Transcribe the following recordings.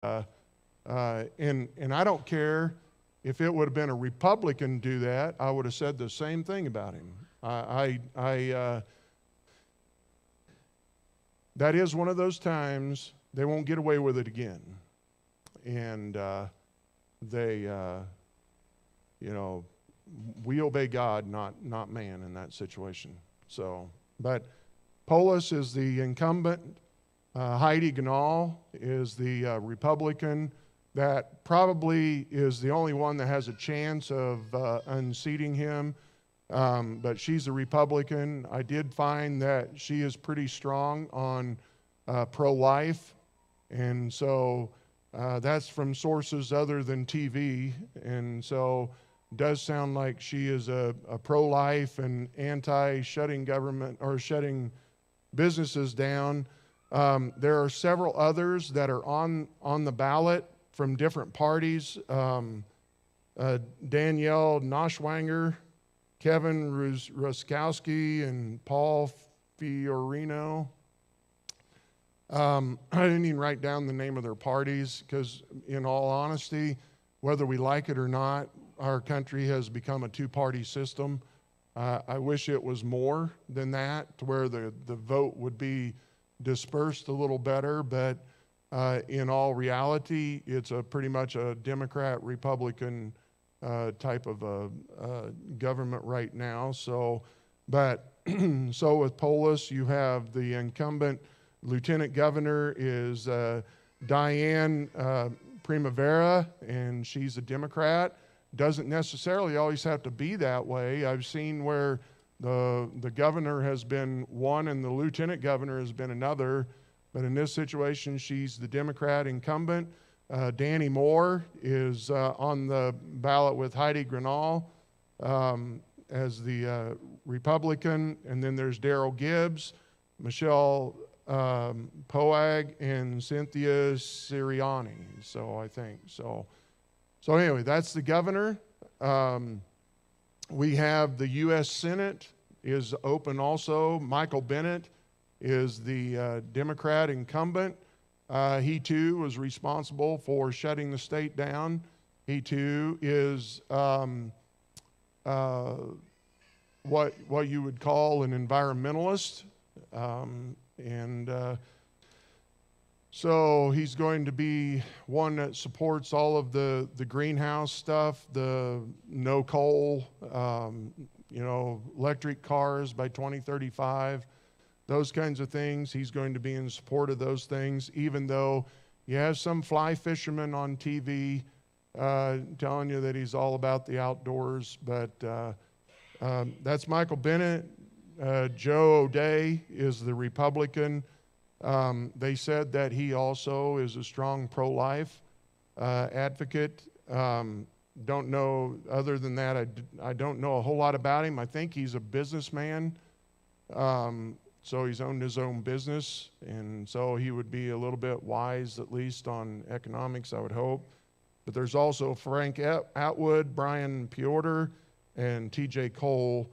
And I don't care if it would have been a Republican do that, I would have said the same thing about him. That is one of those times they won't get away with it again. And they, we obey God, not man in that situation. So, but Polis is the incumbent. Heidi Ganahl is the Republican that probably is the only one that has a chance of unseating him. But she's a Republican. I did find that she is pretty strong on pro-life. And so that's from sources other than TV. And so it does sound like she is a pro-life and anti-shutting government or shutting businesses down. There are several others that are on the ballot from different parties. Danielle Noshwanger, Kevin Ruskowski, and Paul Fiorino. I didn't even write down the name of their parties because, in all honesty, whether we like it or not, our country has become a two-party system. I wish it was more than that, to where the vote would be dispersed a little better, but in all reality, it's pretty much a Democrat-Republican type of a government right now. So, but so with Polis, you have the incumbent lieutenant governor is Diane Primavera, and she's a Democrat. Doesn't necessarily always have to be that way. I've seen where the governor has been one and the lieutenant governor has been another. But in this situation, she's the Democrat incumbent. Danny Moore is on the ballot with Heidi Ganahl as the Republican. And then there's Daryl Gibbs, Michelle Poag, and Cynthia Sirianni. So I think so. So anyway, that's the governor. We have the U.S. Senate is open also. Michael Bennet is the Democrat incumbent. He too was responsible for shutting the state down. He too is what you would call an environmentalist. So he's going to be one that supports all of the greenhouse stuff, the no coal, electric cars by 2035, those kinds of things. He's going to be in support of those things, even though you have some fly fishermen on TV telling you that he's all about the outdoors. But that's Michael Bennet. Joe O'Dea is the Republican. They said that he also is a strong pro-life advocate. Don't know, other than that, I don't know a whole lot about him. I think he's a businessman, so he's owned his own business, and so he would be a little bit wise, at least on economics, I would hope. But there's also Frank Atwood, Brian Piotr, and T.J. Cole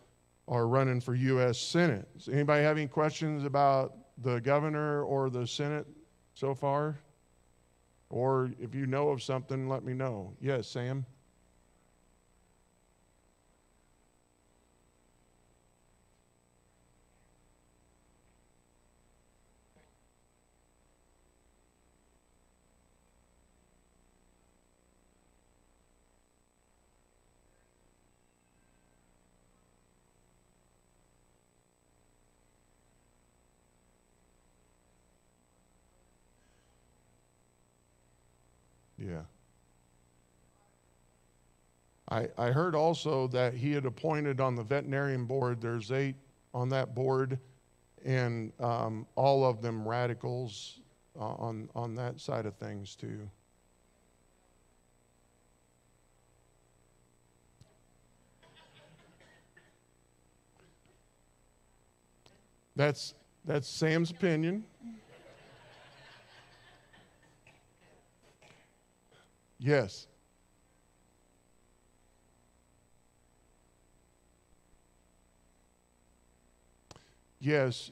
are running for U.S. Senate. Does anybody have any questions about the governor or the Senate so far? Or if you know of something, let me know. Yes, Sam? Yeah. I heard also that he had appointed on the veterinarian board, there's 8 on that board, and all of them radicals on that side of things too. That's Sam's opinion. Yes. Yes.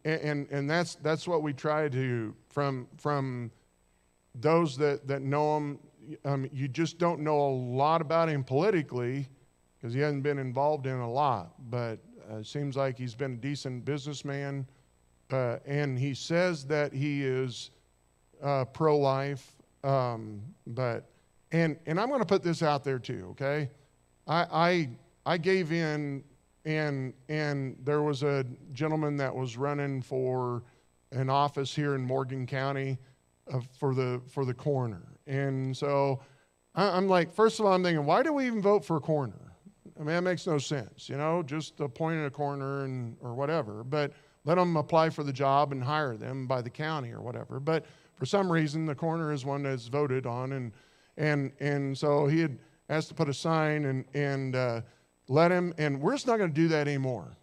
And that's what we try to from those that know him, you just don't know a lot about him politically because he hasn't been involved in a lot. But it seems like he's been a decent businessman. And he says that he is pro-life. And I'm going to put this out there too, okay? I gave in, and there was a gentleman that was running for an office here in Morgan County for the coroner. And so I'm like, first of all, I'm thinking, why do we even vote for a coroner? I mean, that makes no sense, you know, just appointing a coroner or whatever. But let them apply for the job and hire them by the county or whatever. But for some reason, the coroner is one that's voted on, and so he had asked to put a sign and let him. And we're just not going to do that anymore.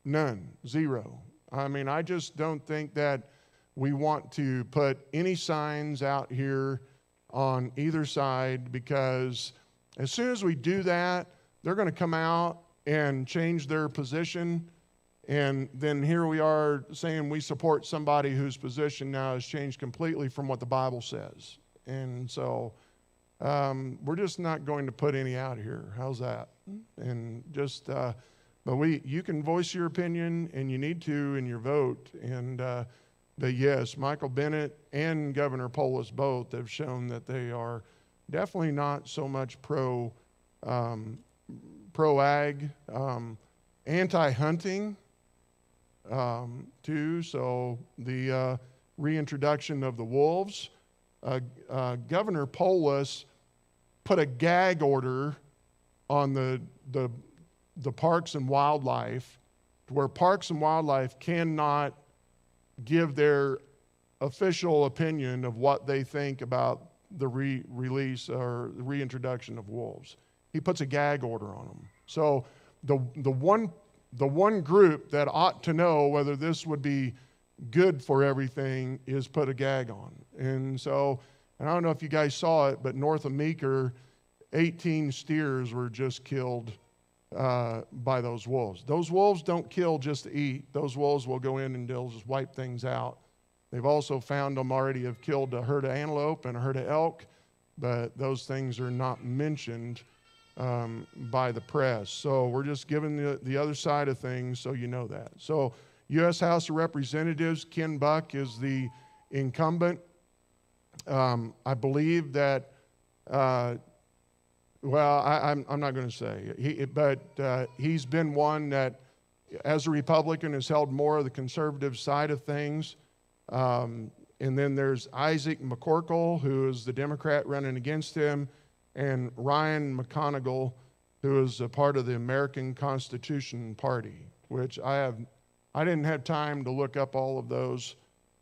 None, zero. I mean, I just don't think that we want to put any signs out here on either side, because as soon as we do that, they're going to come out and change their position. And then here we are saying we support somebody whose position now has changed completely from what the Bible says. And so we're just not going to put any out here. How's that? And just, but you can voice your opinion, and you need to in your vote. And but yes, Michael Bennett and Governor Polis both have shown that they are definitely not so much pro-ag, anti-hunting. Too. So the reintroduction of the wolves. Governor Polis put a gag order on the Parks and Wildlife, to where Parks and Wildlife cannot give their official opinion of what they think about the release or the reintroduction of wolves. He puts a gag order on them. So the one group that ought to know whether this would be good for everything is put a gag on. And so, and I don't know if you guys saw it, but north of Meeker, 18 steers were just killed by those wolves. Those wolves don't kill just to eat. Those wolves will go in and they'll just wipe things out. They've also found them already have killed a herd of antelope and a herd of elk, but those things are not mentioned by the press. So we're just giving the other side of things so you know that. So U.S. House of Representatives, Ken Buck is the incumbent. I believe that, well, I'm not going to say, but he's been one that, as a Republican, has held more of the conservative side of things. And then there's Isaac McCorkle, who is the Democrat running against him, and Ryan McConnell, who is a part of the American Constitution Party, which I didn't have time to look up all of those.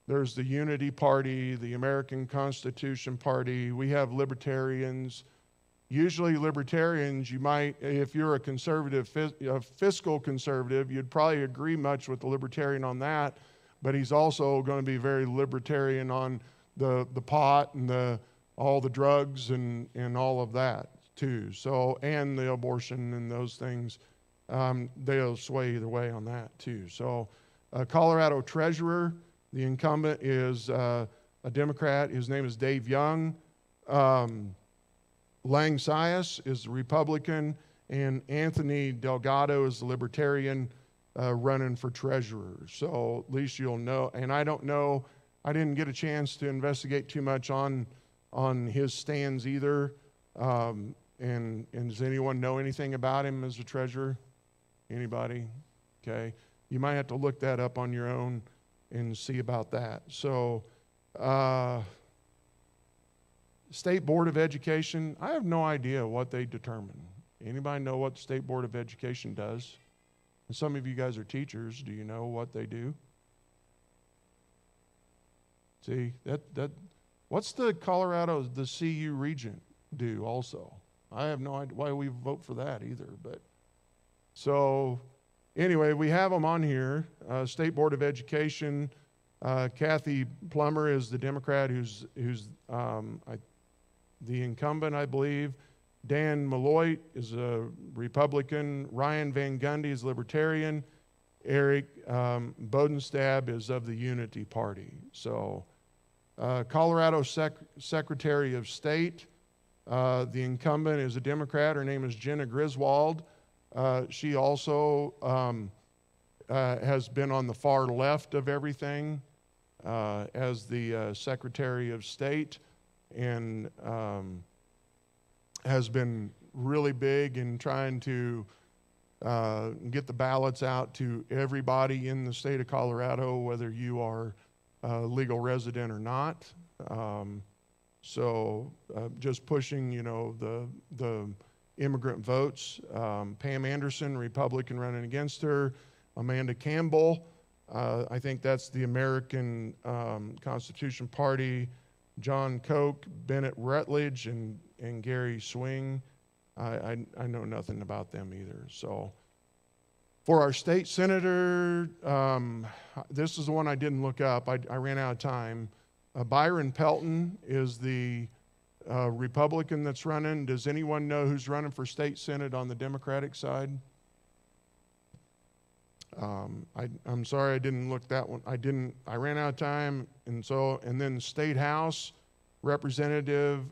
There's the Unity Party, the American Constitution Party. We have libertarians. Usually libertarians, you might, if you're a conservative, a fiscal conservative, you'd probably agree much with the libertarian on that, but he's also going to be very libertarian on the pot and all the drugs and all of that too. So, and the abortion and those things, they'll sway either way on that too. So, Colorado Treasurer, the incumbent is a Democrat. His name is Dave Young. Lang Sias is the Republican, and Anthony Delgado is the Libertarian running for treasurer. So at least you'll know. And I don't know, I didn't get a chance to investigate too much on his stands either. And does anyone know anything about him as a treasurer? Anybody? Okay. You might have to look that up on your own and see about that. So, State Board of Education, I have no idea what they determine. Anybody know what the State Board of Education does? And some of you guys are teachers. Do you know what they do? See, what's the Colorado, the CU Regent do also? I have no idea why we vote for that either. But so anyway, we have them on here. State Board of Education. Kathy Plummer is the Democrat who's the incumbent, I believe. Dan Malloy is a Republican. Ryan Van Gundy is Libertarian. Eric Bodenstab is of the Unity Party. So Colorado Secretary of State. The incumbent is a Democrat. Her name is Jenna Griswold. She also has been on the far left of everything as the Secretary of State, and has been really big in trying to get the ballots out to everybody in the state of Colorado, whether you are a legal resident or not. So just pushing, the immigrant votes. Pam Anderson, Republican, running against her. Amanda Campbell, I think that's the American Constitution Party. John Koch, Bennett Rutledge, and Gary Swing. I know nothing about them either. So for our state senator, this is the one I didn't look up. I ran out of time. Byron Pelton is the Republican that's running. Does anyone know who's running for state senate on the Democratic side? I'm sorry I didn't look that one. I ran out of time. And then State House Representative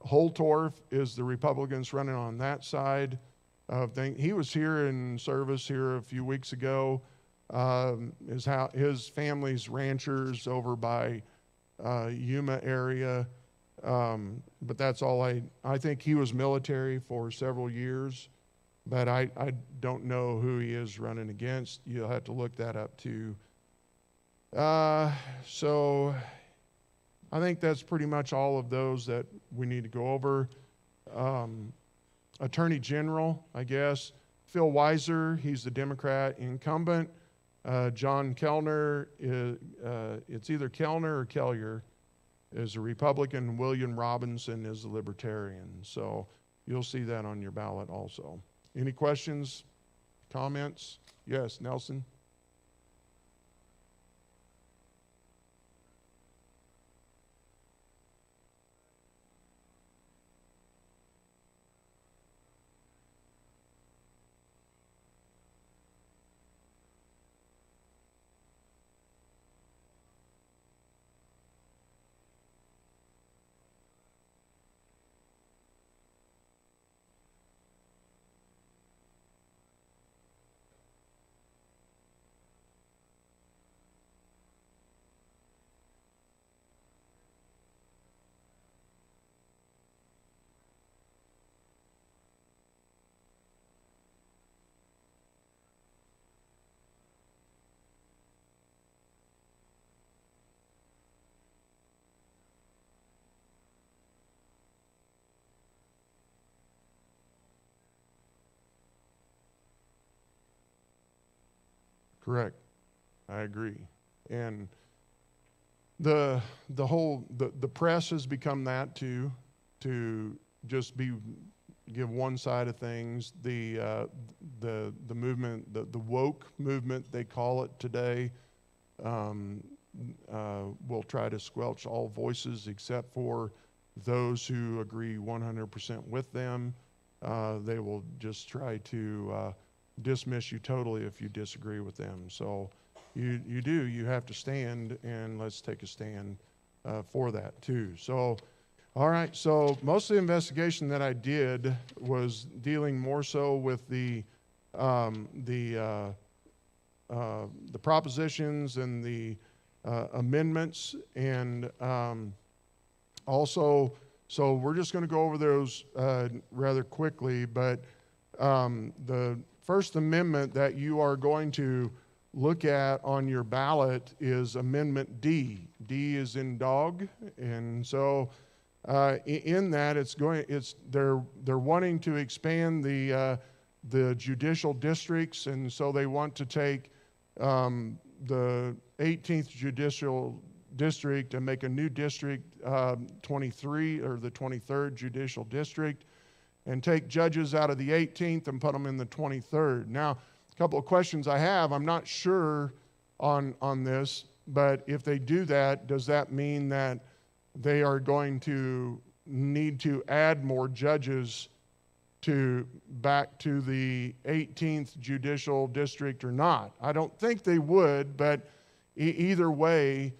Holtorf is the Republicans running on that side of things. He was here in service here a few weeks ago. His family's ranchers over by Yuma area. But that's all I think he was military for several years. But I don't know who he is running against. You'll have to look that up too. So I think that's pretty much all of those that we need to go over. Attorney General, I guess. Phil Weiser, he's the Democrat incumbent. John Kellner, it's either Kellner or Kellier, is a Republican. William Robinson is a Libertarian. So you'll see that on your ballot also. Any questions, comments? Yes, Nelson? Correct. I agree. And the press has become that too, to just give one side of things. The movement, the woke movement they call it today, will try to squelch all voices except for those who agree 100% with them. They will just try to dismiss you totally if you disagree with them. So you have to stand, and let's take a stand for that too. So, all right, so most of the investigation that I did was dealing more so with the propositions and the amendments, and also, so we're just going to go over those rather quickly, but the First Amendment that you are going to look at on your ballot is Amendment D. D is in dog, and so in that they're wanting to expand the judicial districts, and so they want to take the 18th judicial district and make a new district 23 or the 23rd judicial district, and take judges out of the 18th and put them in the 23rd. Now, a couple of questions I have. I'm not sure on this, but if they do that, does that mean that they are going to need to add more judges back to the 18th judicial district or not? I don't think they would, but either way,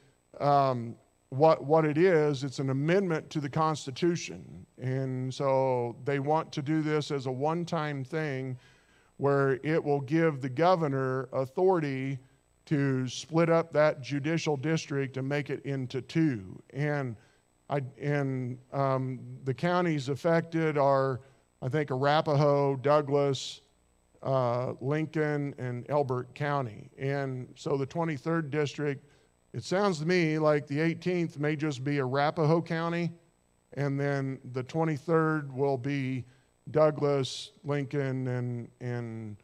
what it is, it's an amendment to the Constitution. And so they want to do this as a one-time thing where it will give the governor authority to split up that judicial district and make it into two. And the counties affected are, I think, Arapahoe, Douglas, Lincoln, and Elbert County. And so the 23rd district, it sounds to me like the 18th may just be Arapahoe County, and then the 23rd will be Douglas, Lincoln, and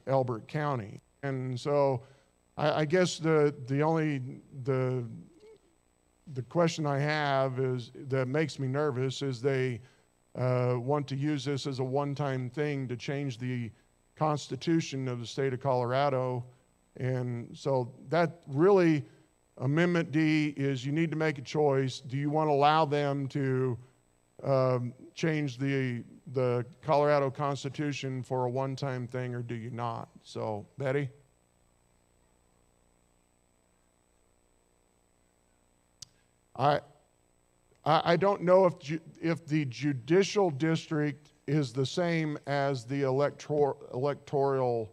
Elbert County. And so I guess the question I have is that makes me nervous is they want to use this as a one-time thing to change the Constitution of the state of Colorado. And so that really, Amendment D is you need to make a choice. Do you want to allow them to change the Colorado Constitution for a one-time thing, or do you not? So, Betty? I don't know if the judicial district is the same as the electoral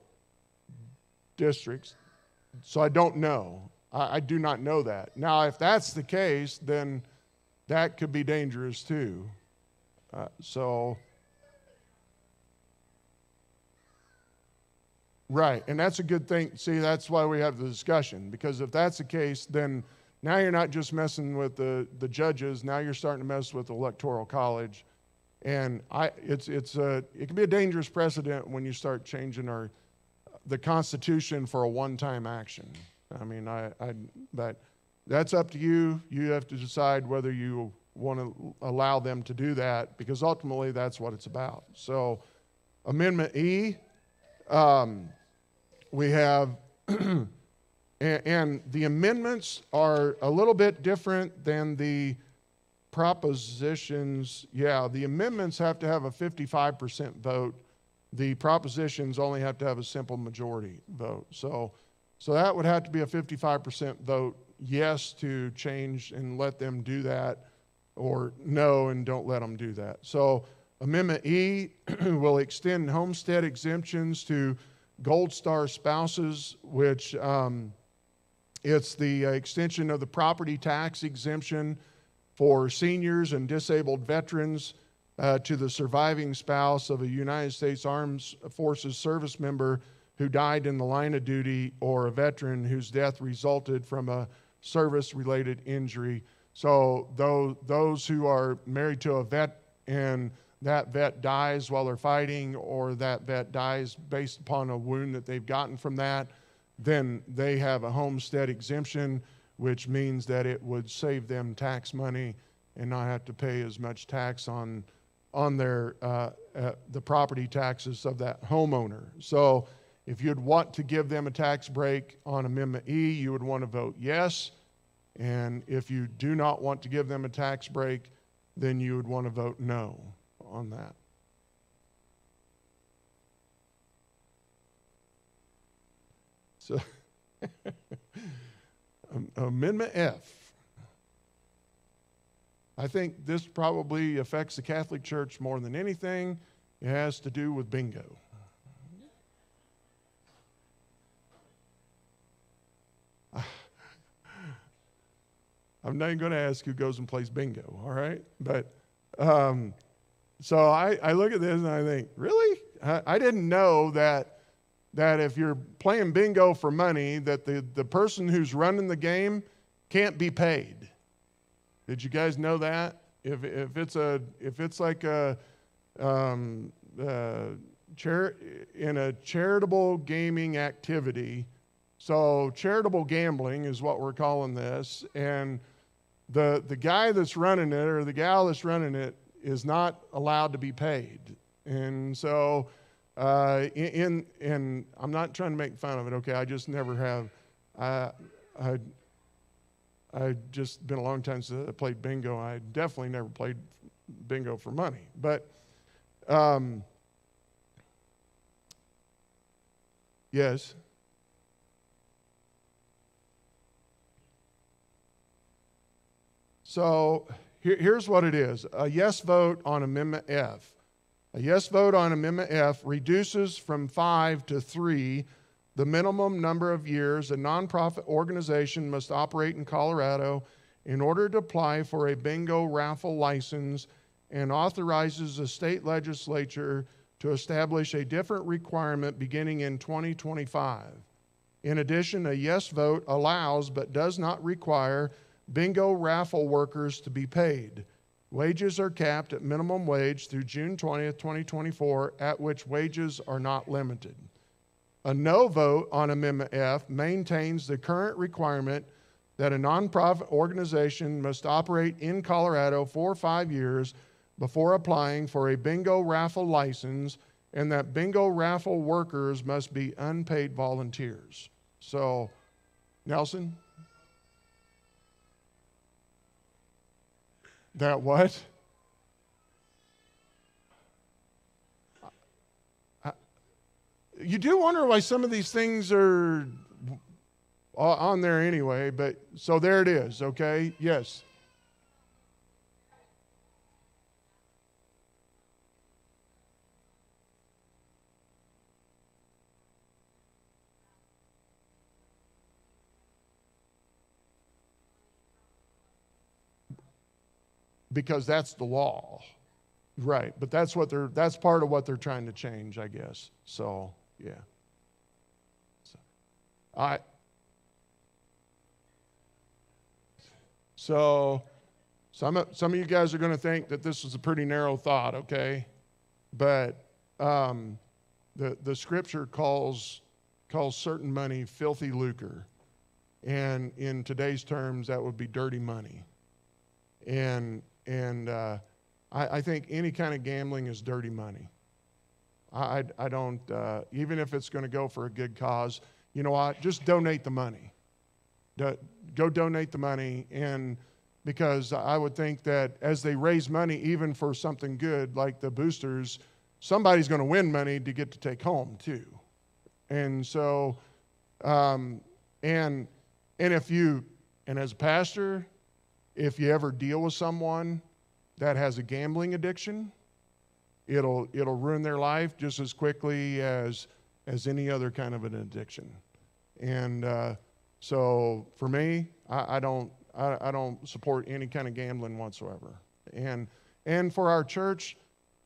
districts, so I don't know. I do not know that. Now, if that's the case, then that could be dangerous too. Right, and that's a good thing. See, that's why we have the discussion, because if that's the case, then now you're not just messing with the judges. Now you're starting to mess with the Electoral College, and it can be a dangerous precedent when you start changing the Constitution for a one-time action. I mean, that's up to you. You have to decide whether you want to allow them to do that, because ultimately that's what it's about. So, Amendment E, we have. And the amendments are a little bit different than the propositions. Yeah, the amendments have to have a 55% vote. The propositions only have to have a simple majority vote. So that would have to be a 55% vote, yes, to change and let them do that, or no and don't let them do that. So Amendment E will extend homestead exemptions to Gold Star spouses, which it's the extension of the property tax exemption for seniors and disabled veterans to the surviving spouse of a United States Armed Forces service member who died in the line of duty, or a veteran whose death resulted from a service-related injury. So those who are married to a vet and that vet dies while they're fighting, or that vet dies based upon a wound that they've gotten from that, then they have a homestead exemption, which means that it would save them tax money and not have to pay as much tax on their the property taxes of that homeowner. So if you'd want to give them a tax break on Amendment E, you would want to vote yes. And if you do not want to give them a tax break, then you would want to vote no on that. So, Amendment F. I think this probably affects the Catholic Church more than anything. It has to do with bingo. I'm not even going to ask who goes and plays bingo, all right? But so I look at this and I think, really? I didn't know that if you're playing bingo for money, that the person who's running the game can't be paid. Did you guys know that? If it's like in a charitable gaming activity, so charitable gambling is what we're calling this, and the guy that's running it or the gal that's running it is not allowed to be paid, and so. And I'm not trying to make fun of it, okay? I just never have. I just been a long time since I played bingo. I definitely never played bingo for money. But yes. So here's what it is. A yes vote on Amendment F. A yes vote on Amendment F reduces from 5 to 3 the minimum number of years a nonprofit organization must operate in Colorado in order to apply for a bingo raffle license, and authorizes the state legislature to establish a different requirement beginning in 2025. In addition, a yes vote allows but does not require bingo raffle workers to be paid. Wages are capped at minimum wage through June 20th, 2024, at which wages are not limited. A no vote on Amendment F maintains the current requirement that a nonprofit organization must operate in Colorado for 5 years before applying for a bingo raffle license, and that bingo raffle workers must be unpaid volunteers. So, Nelson? That what? You do wonder why some of these things are on there anyway, but so there it is, okay? Yes. Because that's the law. Right, but that's part of what they're trying to change, I guess. So, yeah. So some of you guys are going to think that this is a pretty narrow thought, okay? But the scripture calls certain money filthy lucre, and in today's terms, that would be dirty money. And I think any kind of gambling is dirty money. I don't, even if it's going to go for a good cause, you know what? Just donate the money. Go donate the money, and because I would think that as they raise money, even for something good like the boosters, somebody's going to win money to get to take home too. And so, and as a pastor, if you ever deal with someone that has a gambling addiction, it'll ruin their life just as quickly as any other kind of an addiction. And so for me, I don't support any kind of gambling whatsoever. And for our church,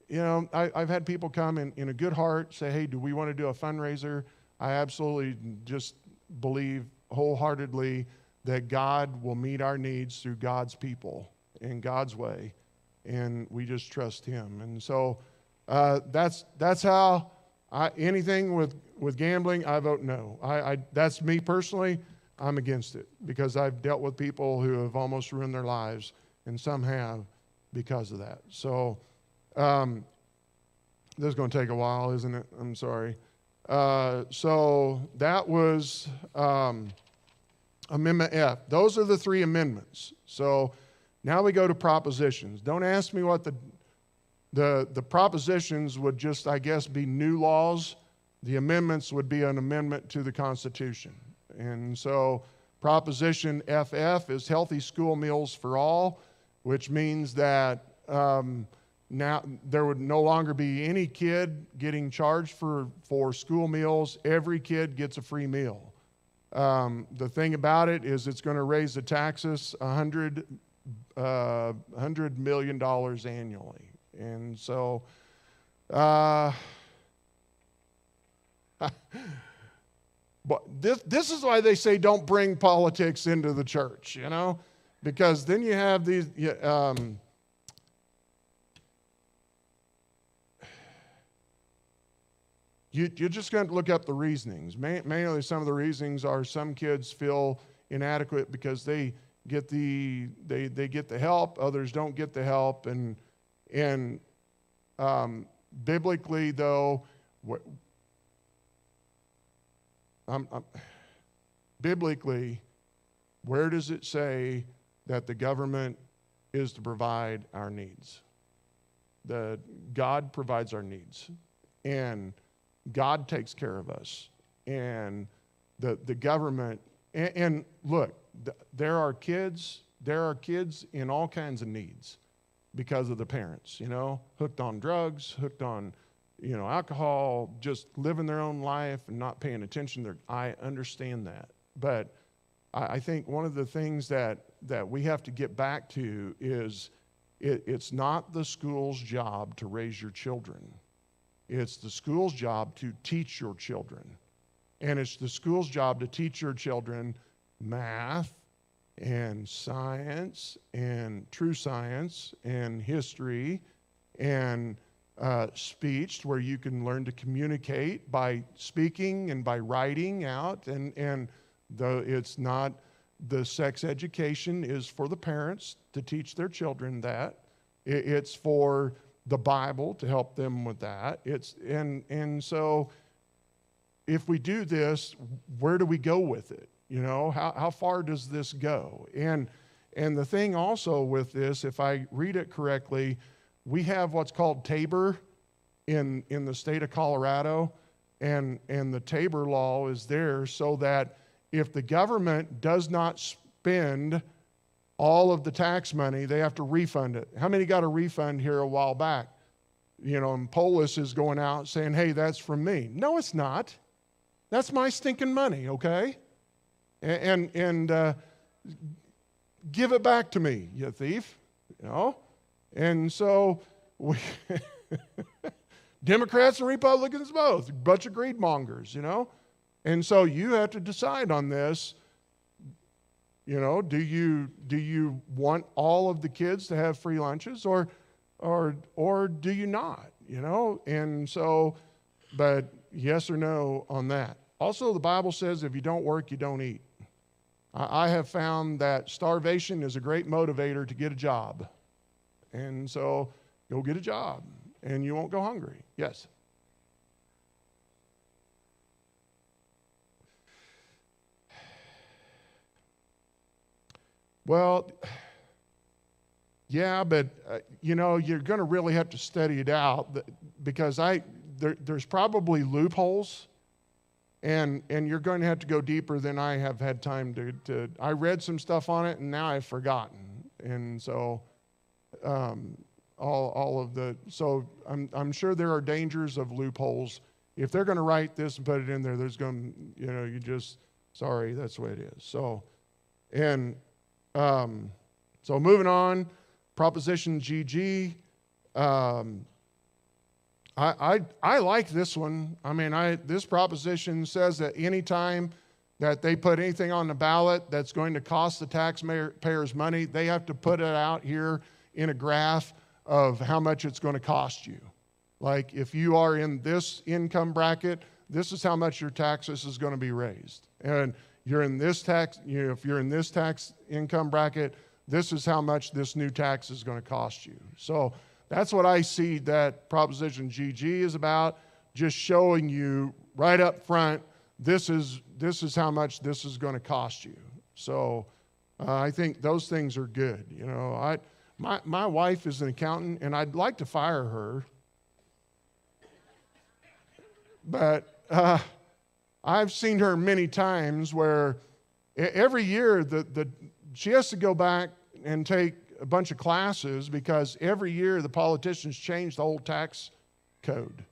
you know, I've had people come in a good heart say, hey, do we want to do a fundraiser? I absolutely just believe wholeheartedly that God will meet our needs through God's people in God's way, and we just trust Him. And so that's how anything with gambling, I vote no. That's me personally. I'm against it because I've dealt with people who have almost ruined their lives, and some have because of that. So this is going to take a while, isn't it? I'm sorry. So that was Amendment F. Those are the 3 amendments. So now we go to propositions. Don't ask me what the propositions would just, I guess, be new laws. The amendments would be an amendment to the Constitution. And so Proposition FF is healthy school meals for all, which means that now there would no longer be any kid getting charged for school meals. Every kid gets a free meal. The thing about it is it's going to raise the taxes $100 million annually. And so but this is why they say don't bring politics into the church, you know, because then you have these you're just going to look up the reasonings. Mainly some of the reasonings are some kids feel inadequate because they get the help, others don't get the help, and biblically though, biblically, where does it say that the government is to provide our needs? God provides our needs, and God takes care of us. And the government, and look, there are kids there are kids in all kinds of needs because of the parents, hooked on drugs, hooked on, alcohol, just living their own life and not paying attention. I understand that. But I think one of the things that we have to get back to is it's not the school's job to raise your children. It's the school's job to teach your children. And it's the school's job to teach your children math and science and true science and history and speech, where you can learn to communicate by speaking and by writing out. And though it's not, the sex education is for the parents to teach their children that. It's for the Bible to help them with that. And so if we do this, where do we go with it? How far does this go? And the thing also with this, if I read it correctly, we have what's called Tabor in the state of Colorado, and the Tabor law is there so that if the government does not spend all of the tax money, they have to refund it. How many got a refund here a while back? And Polis is going out saying, hey, that's from me. No, it's not. That's my stinking money, okay? And give it back to me, you thief, And so we Democrats and Republicans both, a bunch of greed mongers, And so you have to decide on this. Do you want all of the kids to have free lunches or do you not? And so, but yes or no on that. Also, the Bible says if you don't work, you don't eat. I have found that starvation is a great motivator to get a job. And so go get a job and you won't go hungry. Yes. Well, yeah, but you're going to really have to study it out because there's probably loopholes, and you're going to have to go deeper than I have had time to. I read some stuff on it, and now I've forgotten, and so all of the. So I'm sure there are dangers of loopholes. If they're going to write this and put it in there, there's going to, sorry, that's the way it is. So, and. So moving on, Proposition GG. I like this one. I mean, this proposition says that any time that they put anything on the ballot that's going to cost the taxpayers money, they have to put it out here in a graph of how much it's going to cost you. Like if you are in this income bracket, this is how much your taxes is going to be raised. And you're in this tax, if you're in this tax income bracket, this is how much this new tax is going to cost you. So that's what I see that Proposition GG is about, just showing you right up front, this is how much this is going to cost you. So I think those things are good. My wife is an accountant, and I'd like to fire her, but I've seen her many times where every year she has to go back and take a bunch of classes because every year the politicians change the whole tax code.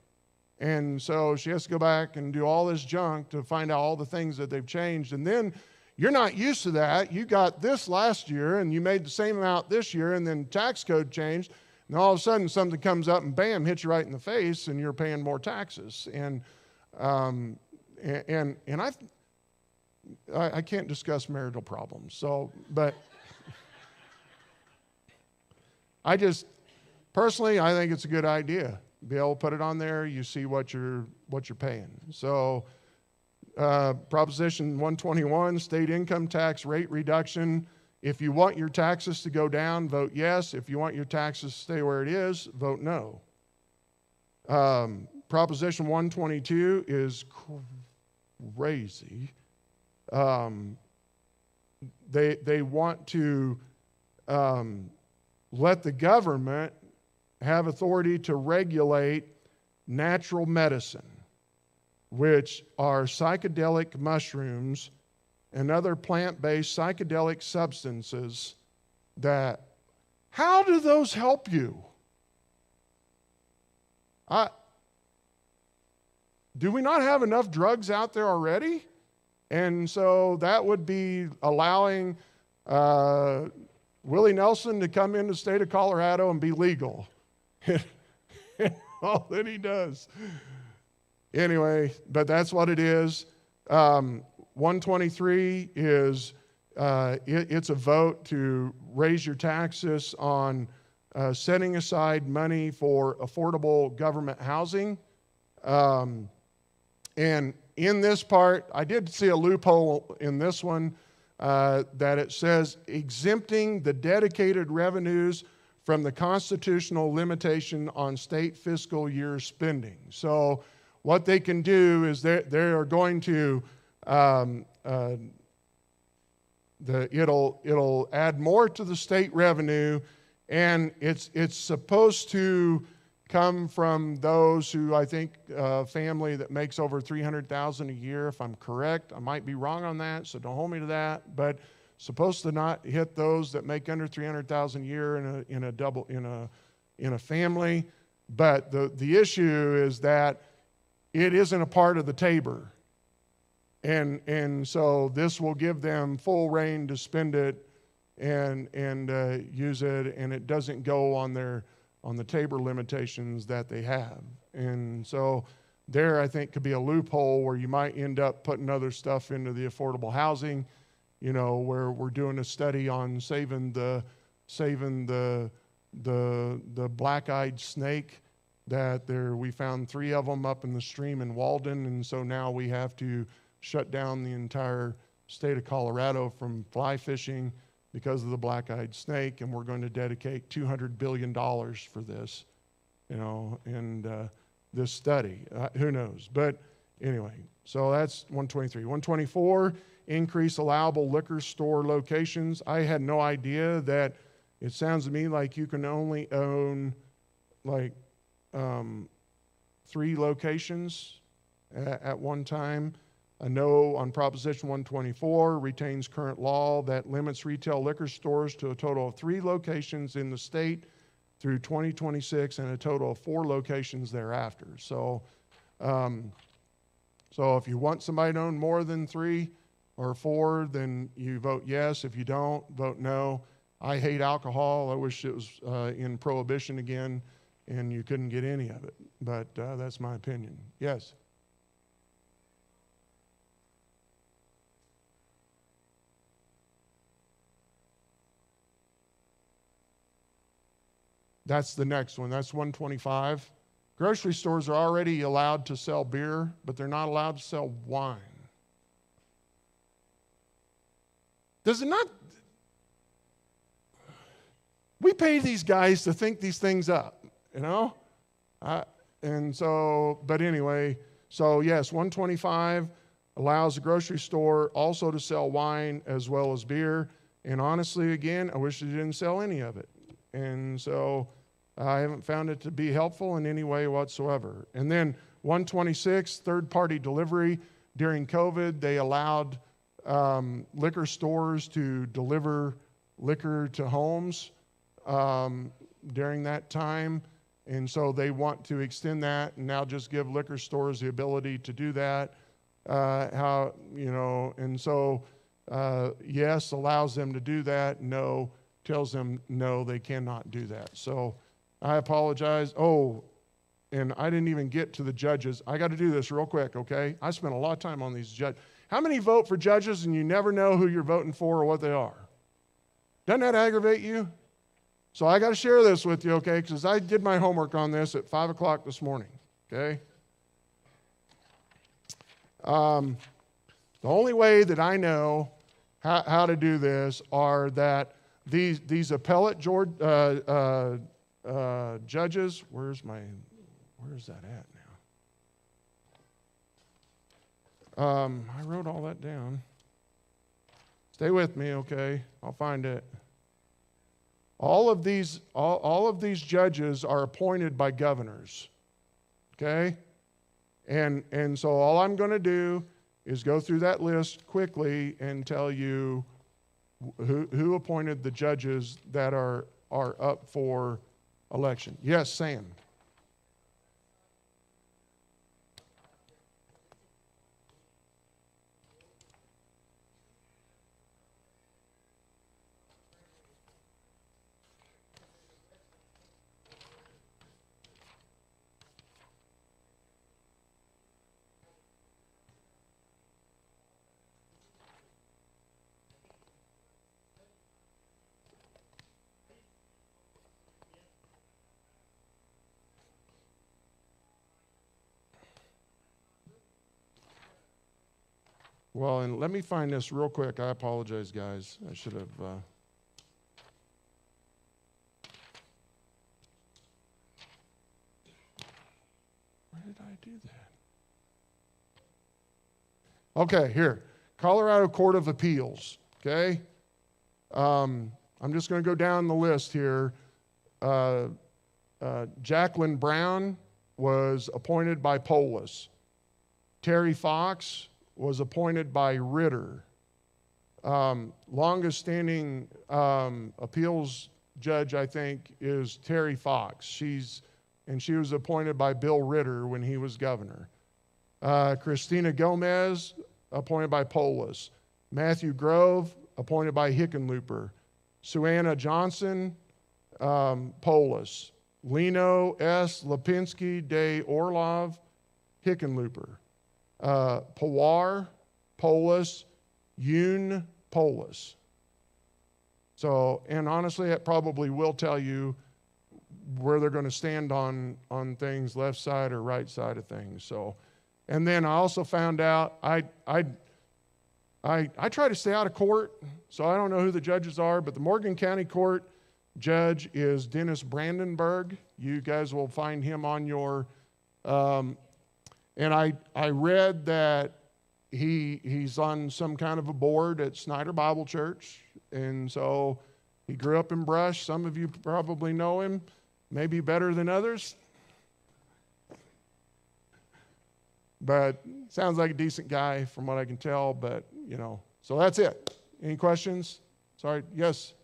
And so she has to go back and do all this junk to find out all the things that they've changed. And then you're not used to that. You got this last year and you made the same amount this year, and then tax code changed. And all of a sudden something comes up and bam, hits you right in the face and you're paying more taxes. And I can't discuss marital problems. So, but I personally, I think it's a good idea. Be able to put it on there. You see what you're paying. So, Proposition 121, state income tax rate reduction. If you want your taxes to go down, vote yes. If you want your taxes to stay where it is, vote no. Proposition 122 is crazy. They want to let the government have authority to regulate natural medicine, which are psychedelic mushrooms and other plant-based psychedelic substances how do those help you? Do we not have enough drugs out there already? And so that would be allowing Willie Nelson to come into the state of Colorado and be legal. All that he does. Anyway, but that's what it is. 123 is it's a vote to raise your taxes on setting aside money for affordable government housing. And in this part, I did see a loophole in this one that it says exempting the dedicated revenues from the constitutional limitation on state fiscal year spending. So what they can do is they are going to it'll add more to the state revenue, and it's supposed to come from those who, I think, family that makes over $300,000 a year, if I'm correct. I might be wrong on that, so don't hold me to that. But supposed to not hit those that make under $300,000 a year in a family. But the issue is that it isn't a part of the Tabor, and so this will give them full reign to spend it and use it, and it doesn't go on the Tabor limitations that they have. And so there, I think, could be a loophole where you might end up putting other stuff into the affordable housing, where we're doing a study on saving the black-eyed snake. We found 3 of them up in the stream in Walden, and so now we have to shut down the entire state of Colorado from fly fishing because of the black-eyed snake, and we're going to dedicate $200 billion for this, and this study. Who knows? But anyway, so that's 123. 124, increase allowable liquor store locations. I had no idea that. It sounds to me like you can only own 3 locations at one time. A no on Proposition 124 retains current law that limits retail liquor stores to a total of 3 locations in the state through 2026 and a total of 4 locations thereafter. So if you want somebody to own more than 3 or 4, then you vote yes. If you don't, vote no. I hate alcohol. I wish it was in prohibition again and you couldn't get any of it. But that's my opinion. Yes? That's the next one. That's 125. Grocery stores are already allowed to sell beer, but they're not allowed to sell wine. Does it not? We pay these guys to think these things up, and so, but anyway, so yes, 125 allows the grocery store also to sell wine as well as beer. And honestly, again, I wish they didn't sell any of it. And so I haven't found it to be helpful in any way whatsoever. And then 126, third-party delivery. During COVID, they allowed liquor stores to deliver liquor to homes during that time. And so they want to extend that and now just give liquor stores the ability to do that. And so yes, allows them to do that. No, tells them no, they cannot do that. So I apologize. Oh, and I didn't even get to the judges. I got to do this real quick, okay? I spent a lot of time on these judges. How many vote for judges and you never know who you're voting for or what they are? Doesn't that aggravate you? So I got to share this with you, okay? Because I did my homework on this at 5 o'clock this morning, okay? The only way that I know how to do this are that these appellate judges, where's that at now? I wrote all that down. Stay with me, okay? I'll find it. All of these judges are appointed by governors, okay? And so all I'm going to do is go through that list quickly and tell you Who appointed the judges that are up for election? Yes, Sam. Well, and let me find this real quick. I apologize, guys. I should have. Where did I do that? Okay, here. Colorado Court of Appeals. Okay. I'm just going to go down the list here. Jacqueline Brown was appointed by Polis. Terry Fox was appointed by Ritter. Longest standing appeals judge, I think, is Terry Fox. She was appointed by Bill Ritter when he was governor. Christina Gomez, appointed by Polis. Matthew Grove, appointed by Hickenlooper. Suanna Johnson, Polis. Lino S. Lipinski de Orlov, Hickenlooper. Pawar, Polis, Yoon, Polis. So, and honestly, it probably will tell you where they're going to stand on things, left side or right side of things. So, and then I also found out I try to stay out of court, so I don't know who the judges are, but the Morgan County Court judge is Dennis Brandenburg. You guys will find him on your. And I read that he's on some kind of a board at Snyder Bible Church. And so he grew up in Brush. Some of you probably know him, maybe better than others. But sounds like a decent guy from what I can tell. But, so that's it. Any questions? Sorry. Yes?